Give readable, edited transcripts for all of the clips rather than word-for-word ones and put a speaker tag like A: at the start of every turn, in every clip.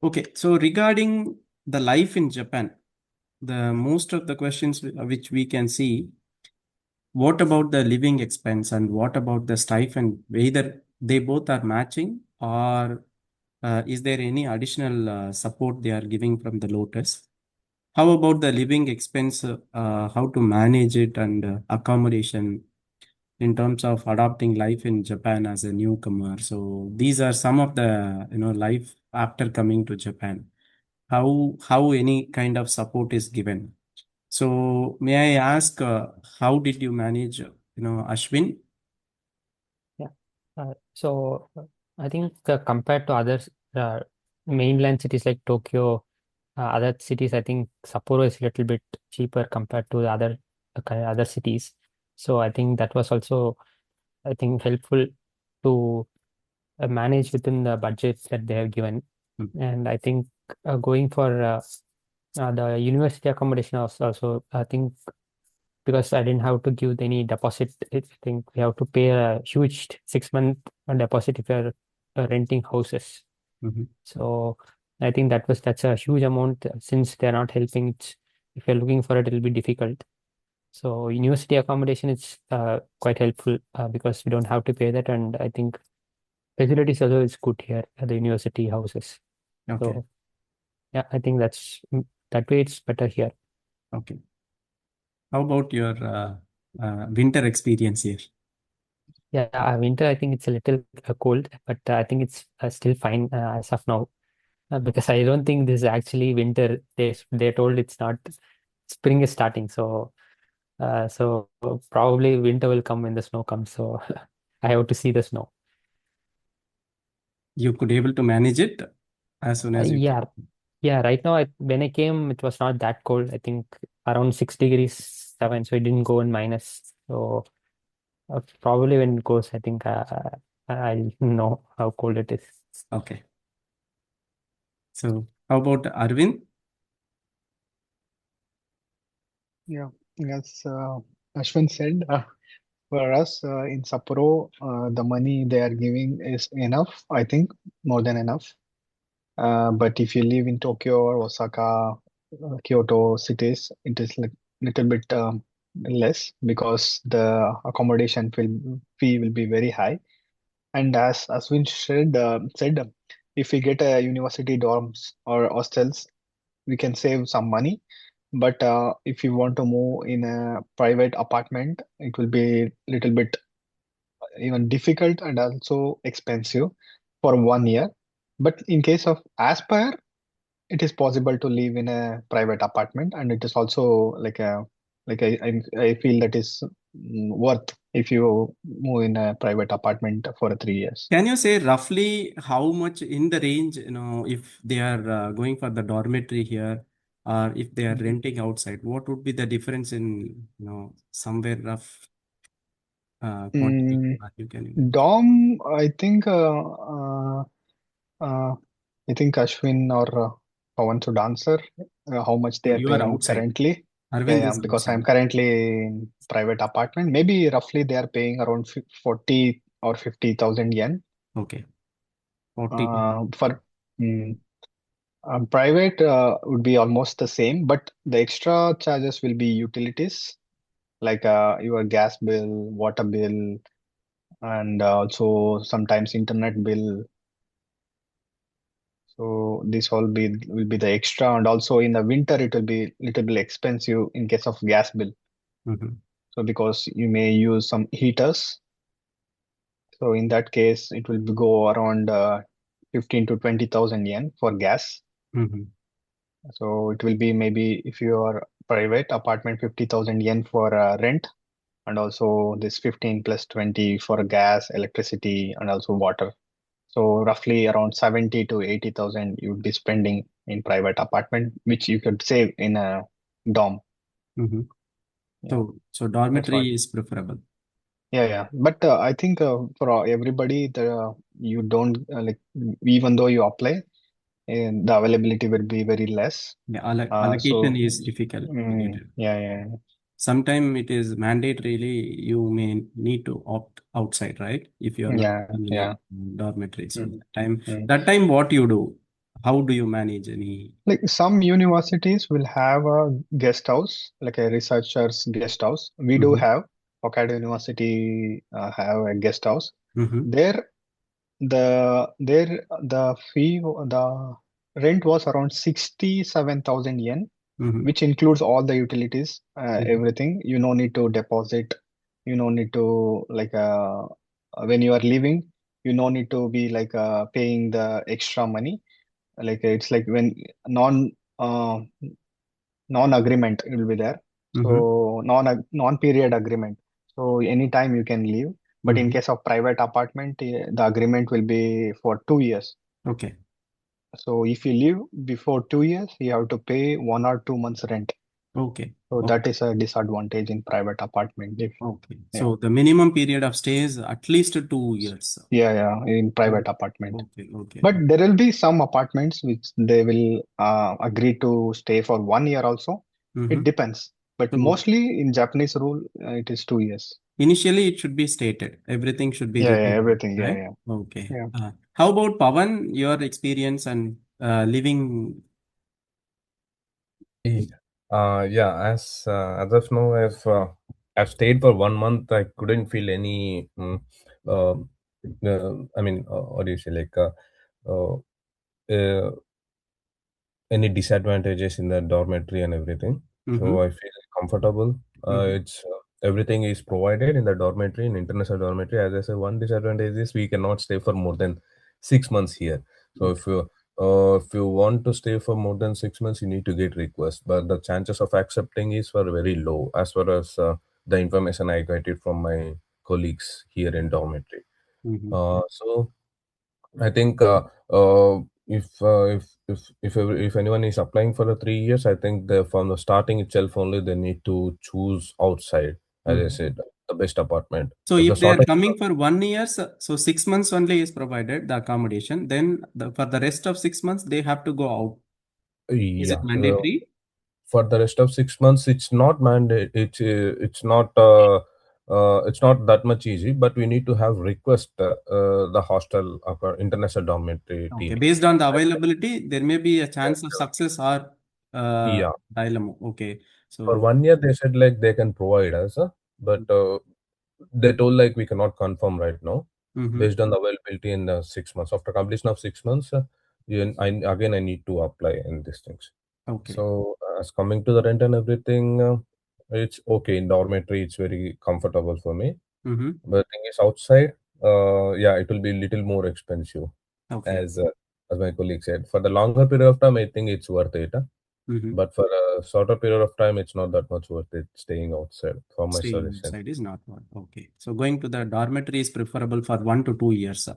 A: Okay, so regarding the life in Japan, the most of the questions which we can see, what about the living expense and what about the stipend? Whether they both are matching or is there any additional support they are giving from the Lotus? How about the living expense? How to manage it and accommodation in terms of adopting life in Japan as a newcomer? So these are some of the life after coming to Japan. How any kind of support is given. So may I ask, how did you manage, Ashwin?
B: Yeah. I think compared to other uh, mainland cities like Tokyo, other cities, I think Sapporo is a little bit cheaper compared to the other cities. So I think that was also, I think, helpful to manage within the budget that they have given.
A: Mm.
B: And I think going for the university accommodation also, I think because I didn't have to give any deposit. I think we have to pay a huge 6 month deposit if you're renting houses.
A: Mhm.
B: So I think that's a huge amount since they're not helping. If you're looking for it, it'll be difficult. So university accommodation is quite helpful because we don't have to pay that, and I think facilities also is good here at the university houses.
A: Okay,
B: So yeah, I think that way it's better here.
A: okay. How about your winter experience here?
B: Yeah, winter I think it's a little cold, but I think it's still fine as of now. Because I don't think this is actually winter. They told it's not. Spring is starting, so probably winter will come when the snow comes. So I have to see the snow.
A: You could able to manage it as soon as you
B: Yeah,
A: came.
B: yeah. Right now, when I came, it was not that cold. I think around 6 degrees 7, so it didn't go in minus. So probably when it goes, I think I'll know how cold it is.
A: Okay. So how about Arvind?
C: Yeah, as Ashwin said, for us in Sapporo, the money they are giving is enough, I think, more than enough. But if you live in Tokyo or Osaka, Kyoto cities, it is like little bit less because the fee will be very high. And as Ashwin said, if we get a university dorms or hostels, we can save some money. But if you want to move in a private apartment, it will be little bit even difficult and also expensive for 1 year. But in case of Aspire, it is possible to live in a private apartment, and it is also I feel that is worth if you move in a private apartment for 3 years.
A: Can you say roughly how much in the range, if they are going for the dormitory here or if they are
C: Mhm.
A: renting outside, what would be the difference in, somewhere rough quantity
C: Mm,
A: you can able to?
C: Dom, uh, I think Ashwin or Pawan should answer how much they
A: So
C: are
A: you are
C: paying
A: outside.
C: currently. Yeah,
A: Arvind
C: yeah,
A: is
C: because I'm
A: outside.
C: currently in private apartment. Maybe roughly they are paying around 40 or 50,000 yen.
A: Okay. 40 to 50.
C: For private would be almost the same, but the extra charges will be utilities like your gas bill, water bill, and also sometimes internet bill. So this all be will be the extra, and also in the winter it will be little bit expensive in case of gas bill.
A: Mhm.
C: So because you may use some heaters, so in that case it will go around 15 to 20,000 yen for gas.
A: Mhm.
C: So it will be maybe if you are private apartment 50,000 yen for rent, and also this 15 plus 20 for gas, electricity, and also water. So roughly around 70 to 80,000 you would be spending in private apartment, which you could save in a dorm.
A: Mhm.
C: Yeah,
A: So
C: that's what.
A: dormitory is preferable.
C: Yeah, yeah. But I think for everybody, you don't even though you apply, the availability will be very less.
A: Yeah, allocation
C: So
A: is difficult to get it.
C: yeah, yeah,
A: Sometimes it is mandatorily you may need to opt outside, right? If you are not
C: yeah,
A: in
C: yeah.
A: any dormitory. So
C: Mm,
A: that time,
C: mm.
A: that time what you do? How do you manage any?
C: Like some universities will have a guest house, like a researcher's guest house. We do
A: Mm-hmm.
C: have Hokkaido University have a guest house.
A: Mm-hmm.
C: There, the fee, the rent was around 67,000 yen,
A: Mm-hmm.
C: which includes all the utilities,
A: Mm-hmm.
C: everything. You no need to deposit. You no need to like when you are leaving, you no need to be like paying the extra money. Like it's like when non uh, non-agreement will be there.
A: Mm-hmm.
C: So non-period agreement. So anytime you can leave. But in
A: Mm-hmm.
C: case of private apartment, the agreement will be for 2 years.
A: Okay.
C: So if you leave before 2 years, you have to pay 1 or 2 months rent.
A: Okay.
C: So that
A: Okay.
C: is a disadvantage in private apartment. If
A: Okay.
C: yeah,
A: So the minimum period of stay is at least 2 years.
C: yeah, in
A: Oh,
C: private apartment.
A: okay. Okay.
C: But there will be some apartments which they will agree to stay for 1 year also. It
A: Mm-hmm.
C: depends. But
A: So
C: mostly in Japanese rule, it is 2 years.
A: initially, it should be stated. Everything should be
C: Yeah,
A: written,
C: everything.
A: right?
C: Yeah.
A: Okay.
C: Yeah.
A: How about Pawan, your experience and living?
D: Yeah, as of now, I've stayed for 1 month. I couldn't feel any. Uh, what do you say? Uh, uh, any disadvantages in the dormitory and everything.
A: Mm-hmm.
D: So I feel comfortable.
A: Mm-hmm.
D: It's Everything is provided in the dormitory, in international dormitory. As I said, one disadvantage is we cannot stay for more than 6 months here. So if you want to stay for more than 6 months, you need to get request. But the chances of accepting is were very low, as far as the information I got it from my colleagues here in dormitory.
A: Mm-hmm.
D: So I think if anyone is applying for the 3 years, I think from the starting itself only they need to choose outside. As I
A: Mm-hmm.
D: said, the best apartment.
A: So
D: If the
A: if they
D: sort
A: are
D: of
A: coming for 1 year, so 6 months only is provided the accommodation. Then for the rest of 6 months, they have to go out. Is it
D: yeah,
A: mandatory?
D: for the rest of 6 months, it's not mandate. It's not that much easy, but we need to have request the hostel international dormitory
A: Okay.
D: team.
A: Based on the availability, there may be a chance of success or
D: Yeah,
A: dilemma. Okay.
D: for
A: So.
D: 1 year they said like they can provide us, but they told like we cannot confirm right now
A: Mm-hmm.
D: based on the availability in the 6 months. After completion of 6 months, I need to apply in these things.
A: Okay.
D: So as coming to the rent and everything, it's okay in dormitory. It's very comfortable for me.
A: Mm-hmm.
D: But the thing is outside, yeah, it will be little more expensive,
A: Okay.
D: as uh, as my colleague said. For the longer period of time, I think it's worth it.
A: Mm-hmm.
D: But for a shorter period of time, it's not that much worth it staying outside, for my
A: Staying
D: suggestion.
A: outside is not one. Okay. So going to the dormitory is preferable for 1 to 2 years.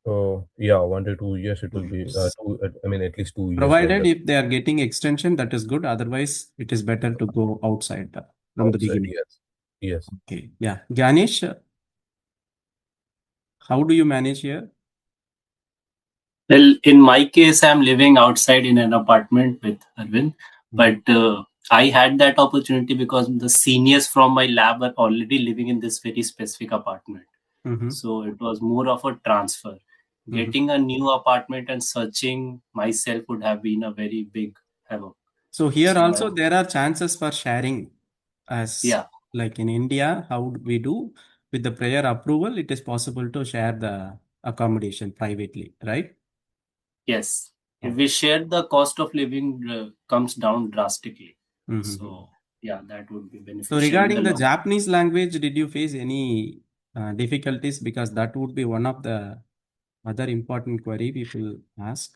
D: So yeah, 1 to 2 years it will be
A: Yes.
D: I mean at least 2 years like
A: Provided
D: that.
A: if they are getting extension, that is good. Otherwise, it is better to go outside from the
D: Outside,
A: beginning.
D: yes. Yes.
A: Okay. Yeah. Ganesh, how do you manage here?
E: Well, in my case, I'm living outside in an apartment with Arvind,
A: Mm-hmm.
E: but I had that opportunity because the seniors from my lab are already living in this very specific apartment.
A: Mm-hmm.
E: So it was more of a transfer.
A: Mm-hmm.
E: Getting a new apartment and searching myself would have been a very big havoc.
A: So here
E: So
A: also there are chances for sharing as
E: yeah,
A: like in India, how we do with the prior approval, it is possible to share the accommodation privately, right?
E: yes. If
A: Oh.
E: we share, the cost of living comes down drastically.
A: Mm-hmm.
E: So yeah, that would be
A: So
E: beneficial in the
A: regarding the
E: long.
A: Japanese language, did you face any difficulties? Because that would be one of the other important query people ask.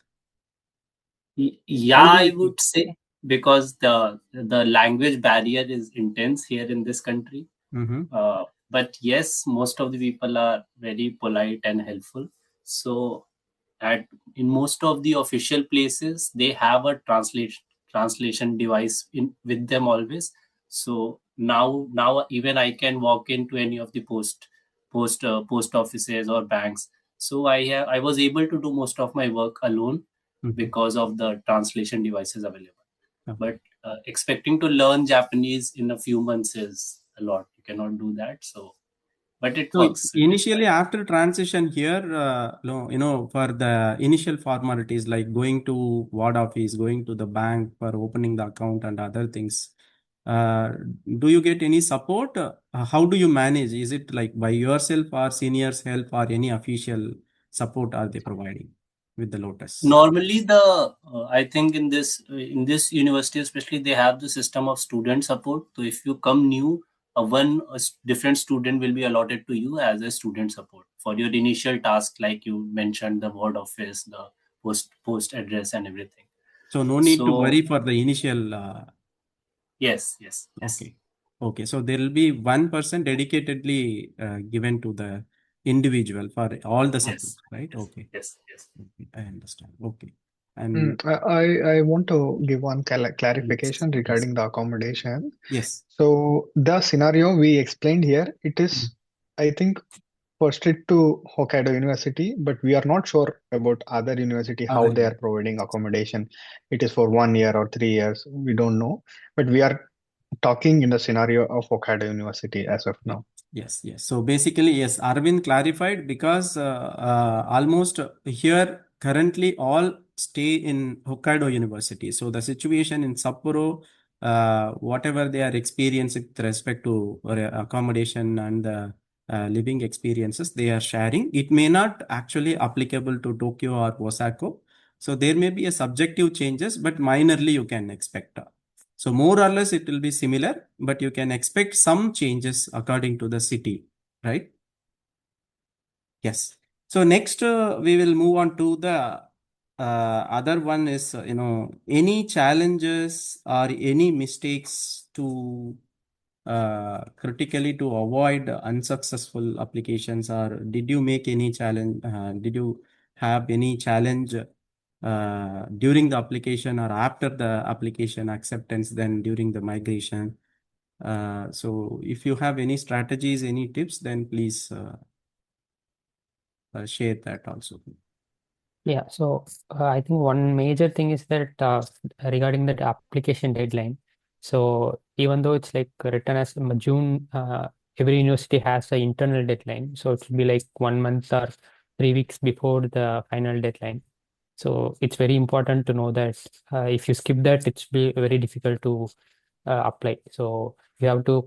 E: Yeah,
A: How do
E: I
A: you?
E: would say because the language barrier is intense here in this country.
A: Mm-hmm.
E: But yes, most of the people are very polite and helpful. So at in most of the official places, they have a translation device in with them always. So now even I can walk into any of the post offices or banks. So I was able to do most of my work alone
A: Mm-hmm.
E: because of the translation devices available.
A: Okay.
E: But expecting to learn Japanese in a few months is a lot. You cannot do that. So but it
A: So
E: works.
A: initially, after transition here, for the initial formalities like going to ward office, going to the bank for opening the account and other things, uh, do you get any support? How do you manage? Is it like by yourself or seniors help or any official support are they providing with the Lotus?
E: Normally, I think in this university especially, they have the system of student support. So if you come new, different student will be allotted to you as a student support for your initial task, like you mentioned, the ward office, the post address, and everything.
A: So no need to
E: So
A: worry for the initial.
E: yes.
A: Okay. Okay. So there will be one person dedicatedly given to the individual for all the support, right? Okay.
E: Yes.
A: Okay. I understand. Okay. And
C: I want to give one clarification
A: yes.
C: regarding the accommodation.
A: Yes.
C: So the scenario we explained here, it is, I think, posted to Hokkaido University, but we are not sure about other university how
A: Other.
C: they are providing accommodation. It is for 1 year or 3 years. We don't know, but we are talking in the scenario of Hokkaido University as of
A: Yeah.
C: now.
A: Yes, yes. So basically, yes, Arvind clarified because almost here currently all stay in Hokkaido University. So the situation in Sapporo, whatever they are experiencing with respect to accommodation and living experiences, they are sharing. It may not actually applicable to Tokyo or Osaka. So there may be a subjective changes, but minorly you can expect. So more or less it will be similar, but you can expect some changes according to the city, right? Yes. So next we will move on to the other one is, any challenges or any mistakes to critically to avoid unsuccessful applications, or did you make any challenge? Did you have any challenge during the application or after the application acceptance, then during the migration? So if you have any strategies, any tips, then please share that also.
B: Yeah, so I think one major thing is that regarding that application deadline. So even though it's like written as June, every university has an internal deadline. So it will be like 1 month or 3 weeks before the final deadline. So it's very important to know that if you skip that, it's be very difficult to apply. So you have to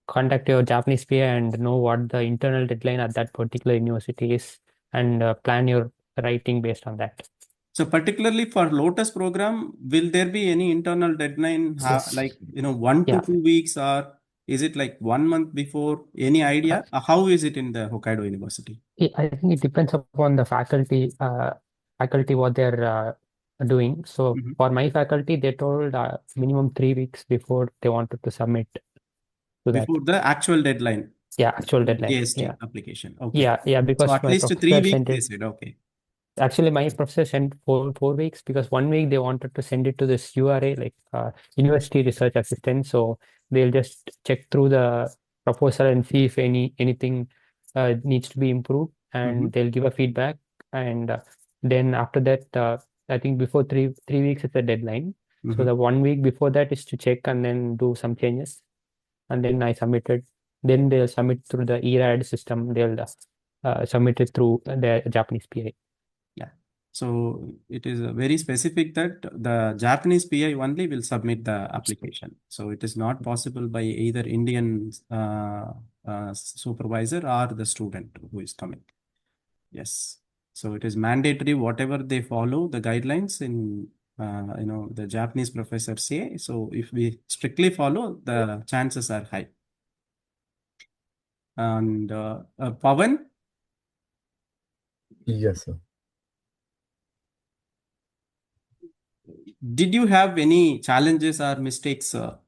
B: contact your Japanese PA and know what the internal deadline at that particular university is, and plan your writing based on that.
A: So particularly for Lotus program, will there be any internal deadline,
B: Yes.
A: like 1 to
B: Yeah.
A: 2 weeks, or is it like 1 month before? Any idea? How is it in the Hokkaido University?
B: I think it depends upon the faculty what they're doing. So for my faculty, they told minimum 3 weeks before they wanted to submit to that.
A: Before the actual deadline,
B: Yeah, actual deadline.
A: JST
B: Yeah.
A: application. Okay.
B: Yeah,
A: So
B: because
A: at
B: my
A: least
B: professor
A: 3 weeks
B: sent
A: they
B: it.
A: said. Okay.
B: Actually, my professor sent four weeks because 1 week they wanted to send it to this URA, like University Research Assistant. So they'll just check through the proposal and see if anything needs to be improved, and they'll give a feedback. And then after that, I think before three weeks is the deadline. So the 1 week before that is to check and then do some changes. And then I submitted. Then they'll submit through the ERAD system. They'll submit it through the Japanese PA.
A: Yeah. So it is very specific that the Japanese PI only will submit the application. So it is not possible by either Indian supervisor or the student who is coming. Yes. So it is mandatory whatever they follow the guidelines in the Japanese professors say. So if we strictly follow, the chances are high. And Pawan,
D: Yes, sir.
A: did you have any challenges or mistakes, or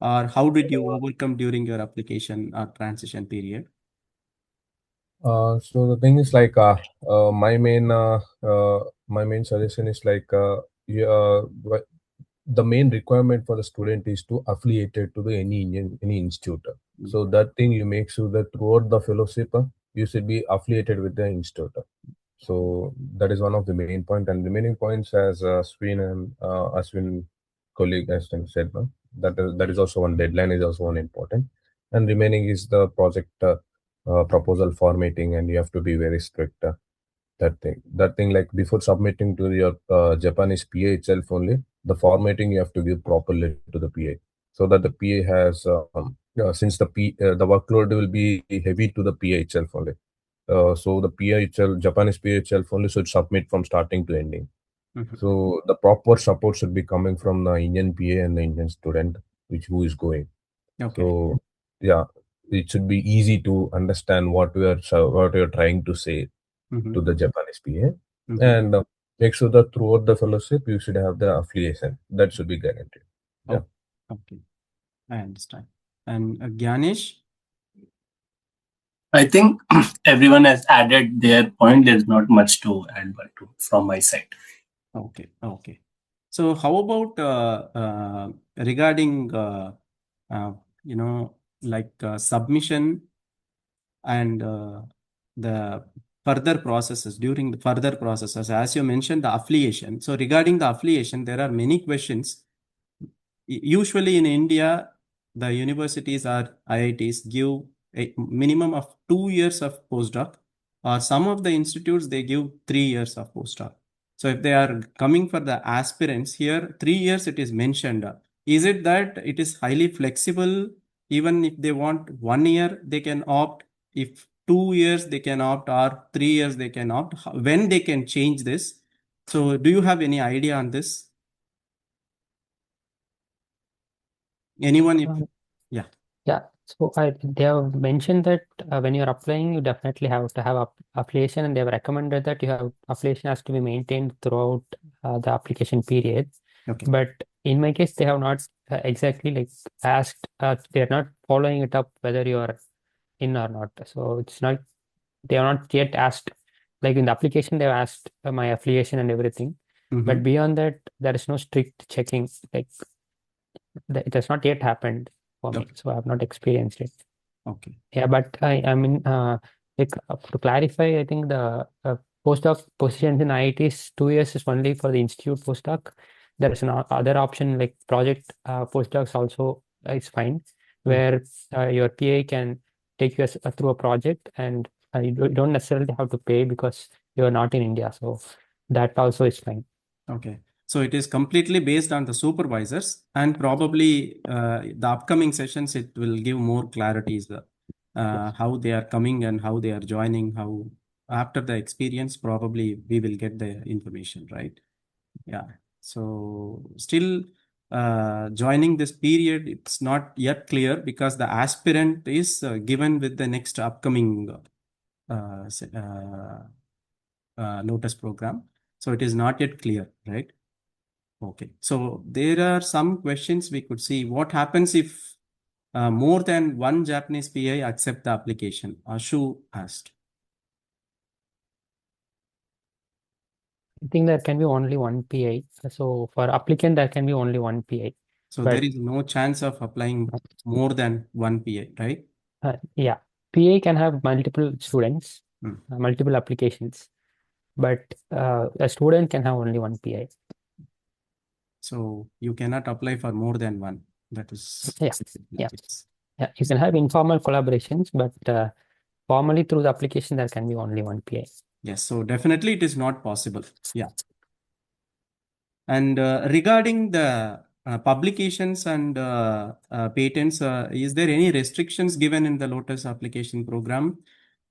A: how did you overcome during your application or transition period?
D: So the thing is like my main suggestion is like the main requirement for the student is to affiliated to the any institute. So that thing you make sure that throughout the fellowship you should be affiliated with the institute. So that is one of the main point, and remaining points as Ashwin colleague Ashwin said, that is also one deadline is also one important. and remaining is the project proposal formatting, and you have to be very strict. That thing, like before submitting to your Japanese PA itself only, the formatting you have to give properly to the PA, so that the PA has since the workload will be heavy to the PA itself only. So the PA itself, Japanese PA itself only should submit from starting to ending.
A: Mhm.
D: So the proper support should be coming from the Indian PA and the Indian student, who is going.
A: Okay.
D: So yeah, it should be easy to understand what we are trying to say
A: Mhm.
D: to the Japanese PA,
A: Mhm.
D: and make sure that throughout the fellowship you should have the affiliation. That should be guaranteed. Yeah.
A: Okay, I understand. And Gyanesh?
E: I think everyone has added their point. There's not much to add but from my side.
A: Okay, okay. So how about regarding uh, submission and the further processes, during the further processes, as you mentioned, the affiliation. So regarding the affiliation, there are many questions. Usually in India, the universities or IITs give a minimum of 2 years of postdoc, or some of the institutes they give 3 years of postdoc. So if they are coming for the aspirants here, 3 years it is mentioned. Is it that it is highly flexible? Even if they want 1 year, they can opt. If 2 years, they can opt, or 3 years, they can opt. When they can change this? So do you have any idea on this? Anyone? If yeah.
B: Yeah, so they have mentioned that when you're applying, you definitely have to have affiliation, and they have recommended that you have affiliation has to be maintained throughout the application period.
A: Okay.
B: But in my case, they have not exactly like asked. They're not following it up whether you are in or not. So it's not. They have not yet asked. Like in the application, they've asked my affiliation and everything. But
A: Mhm.
B: beyond that, there is no strict checking. Like it has not yet happened for me,
A: Okay.
B: so I have not experienced it.
A: Okay.
B: Yeah, but I mean, to clarify, I think the postdoc positions in IITs 2 years is only for the institute postdoc. There is other option like project postdocs also is fine,
A: Mm.
B: where your PA can take you through a project, and you don't necessarily have to pay because you are not in India. So that also is fine.
A: Okay. So it is completely based on the supervisors, and probably the upcoming sessions it will give more clarities how they are coming and how they are joining. How after the experience, probably we will get the information, right? Yeah. So still joining this period, it's not yet clear because the aspirant is given with the next upcoming LOTUS program. So it is not yet clear, right? Okay. So there are some questions we could see. What happens if more than one Japanese PI accept the application? Ashu asked.
B: I think there can be only one PI. So for applicant, there can be only one PI.
A: So
B: But
A: there is no chance of applying more than one PI, right?
B: yeah, PA can have multiple students,
A: Hmm.
B: multiple applications, but a student can have only one PI.
A: So you cannot apply for more than one. That is
B: Yeah, yeah,
A: yes.
B: yeah. You can have informal collaborations, but formally through the application, there can be only one PI.
A: Yes. So definitely it is not possible. Yeah. And regarding the publications and patents, is there any restrictions given in the LOTUS application program?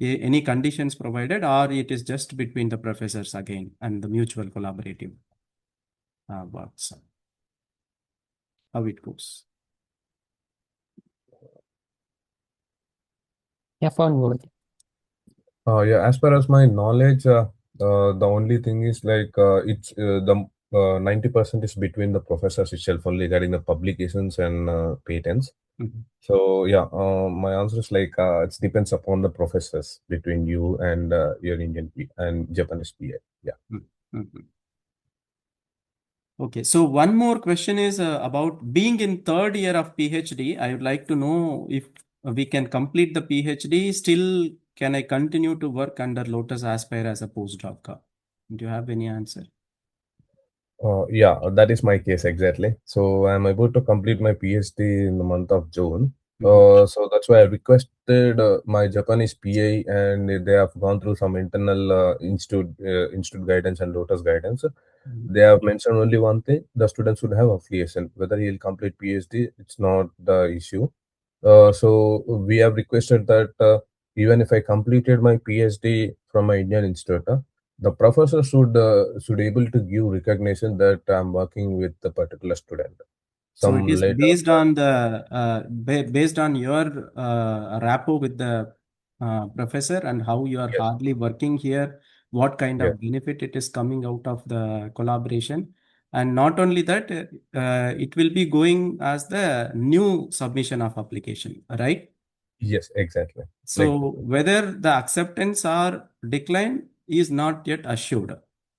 A: Any conditions provided, or it is just between the professors again and the mutual collaborative works? How it goes?
B: Yeah, fine.
D: Yeah, as far as my knowledge, the only thing is like it's the 90% is between the professors itself only regarding the publications and patents.
A: Mhm.
D: So yeah, my answer is like it depends upon the professors between you and your and Japanese PA. Yeah.
A: Mhm. Mhm. Okay, so one more question is about being in third year of PhD. I would like to know if we can complete the PhD. Still, can I continue to work under Lotus Aspire as a postdoc? Do you have any answer?
D: Yeah, that is my case exactly. So I'm about to complete my PhD in the month of June. So that's why I requested my Japanese PA, and they have gone through some internal institute guidance and Lotus guidance. They have mentioned only one thing: the student should have affiliation. Whether he'll complete PhD, it's not the issue. So we have requested that even if I completed my PhD from my Indian institute, the professor should able to give recognition that I'm working with the particular student.
A: So it
D: Some
A: is
D: letter.
A: based on the based on your rapport with the professor and how you are
D: Yes.
A: hardly working here, what kind
D: Yes.
A: of benefit it is coming out of the collaboration. And not only that, it will be going as the new submission of application, right?
D: Yes. Exactly. Like.
A: So whether the acceptance or decline is not yet assured.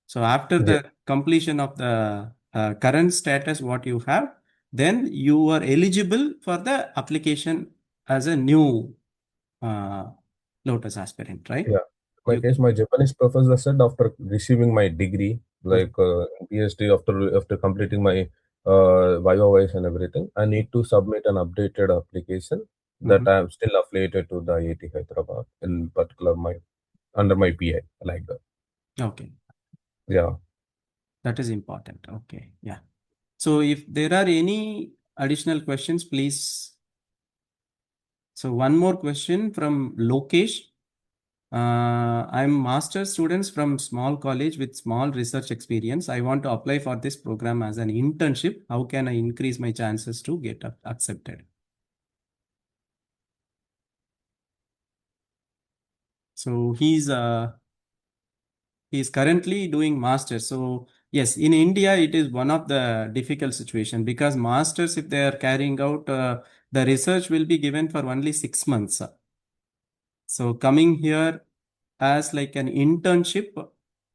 A: So after
D: Yeah.
A: the completion of the current status, what you have, then you are eligible for the application as a new uh, Lotus aspirant, right?
D: Yeah. My
A: You
D: case, my Japanese professor said after receiving my degree,
A: Mhm.
D: like PhD, after completing my Viva Vice and everything, I need to submit an updated application that
A: Mhm.
D: I am still affiliated to the IIT Hyderabad, in particular my under my PI, like that.
A: Okay,
D: Yeah.
A: that is important. Okay, yeah. So if there are any additional questions, please. So one more question from Lokesh. I'm master's students from small college with small research experience. I want to apply for this program as an internship. How can I increase my chances to get accepted? So he's currently doing masters. So yes, in India it is one of the difficult situation because masters, if they are carrying out the research, will be given for only 6 months. So coming here as like an internship,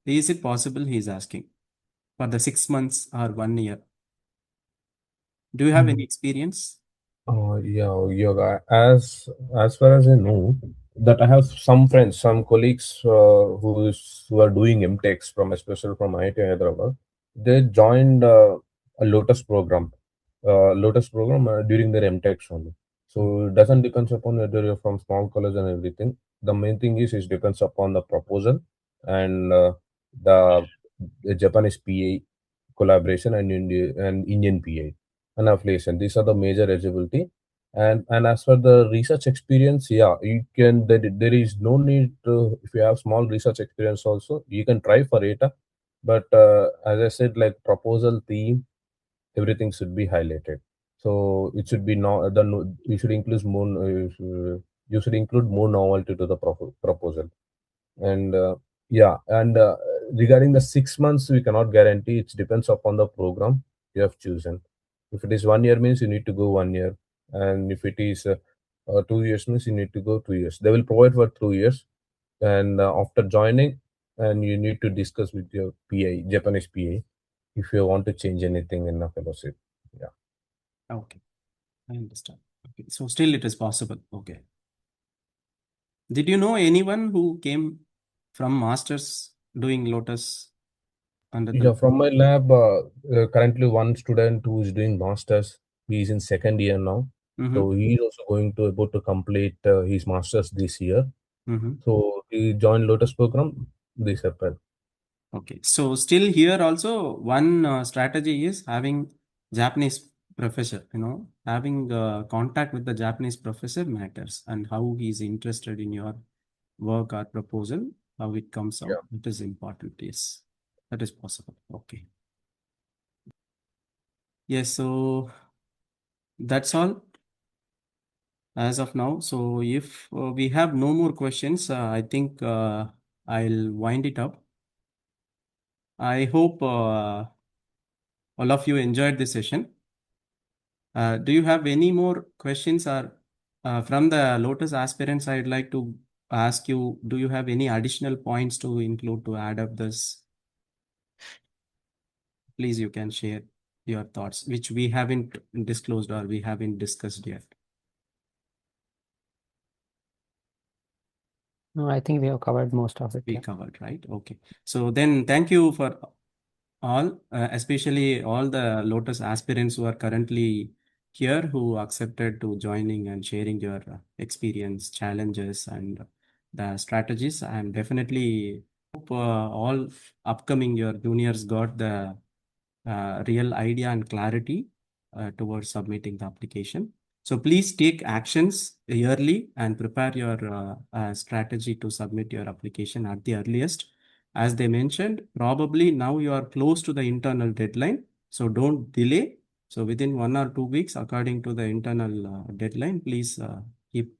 A: is it possible? He's asking for the 6 months or 1 year. Do you have any experience?
D: Yeah, yoga. As far as I know, that I have some friends, some colleagues who are doing MTechs from, especially from IIT Hyderabad. They joined a Lotus program during their MTechs only. So it doesn't depends upon whether you're from small college and everything. The main thing is it depends upon the proposal and the, the Japanese PA collaboration and Indian PA and affiliation. These are the major eligibility. And as for the research experience, yeah, you can. There is no need to, if you have small research experience also, you can try for it. But as I said, like proposal theme, everything should be highlighted. So it should be no, you should include more. You should include more novelty to the proposal. And yeah, and regarding the 6 months, we cannot guarantee. It depends upon the program you have chosen. If it is 1 year, means you need to go 1 year, and if it is 2 years, means you need to go 2 years. They will provide for 2 years, and after joining, and you need to discuss with your PA, Japanese PA, if you want to change anything in a fellowship. Yeah.
A: Okay, I understand. Okay, so still it is possible. Okay. Did you know anyone who came from masters doing Lotus under the?
D: Yeah, from my lab, currently one student who is doing masters. He is in second year now, so
A: Mm-hmm.
D: he is also going to about to complete his masters this year.
A: Mm-hmm.
D: So he joined Lotus program this April.
A: Okay, so still here also one strategy is having Japanese professor, having contact with the Japanese professor matters and how he is interested in your work or proposal, how it comes out.
D: Yeah.
A: It is important. Yes, that is possible. Okay. Yes, so that's all as of now. So if we have no more questions, I think I'll wind it up. I hope all of you enjoyed this session. Do you have any more questions or from the Lotus aspirants? I'd like to ask you, do you have any additional points to include to add up this? Please, you can share your thoughts, which we haven't disclosed or we haven't discussed yet.
B: No, I think we have covered most of it.
A: We
B: Yeah.
A: covered, right? Okay. So then thank you for all, especially all the Lotus aspirants who are currently here who accepted to joining and sharing your experience, challenges, and the strategies. I'm definitely hope all upcoming your juniors got the real idea and clarity towards submitting the application. So please take actions yearly and prepare your strategy to submit your application at the earliest. As they mentioned, probably now you are close to the internal deadline, so don't delay. So within 1 or 2 weeks, according to the internal deadline, please keep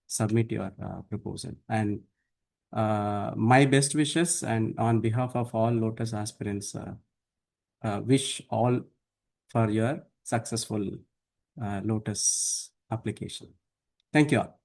A: submit your proposal. And my best wishes, and on behalf of all Lotus aspirants, wish all for your successful Lotus application. Thank you all.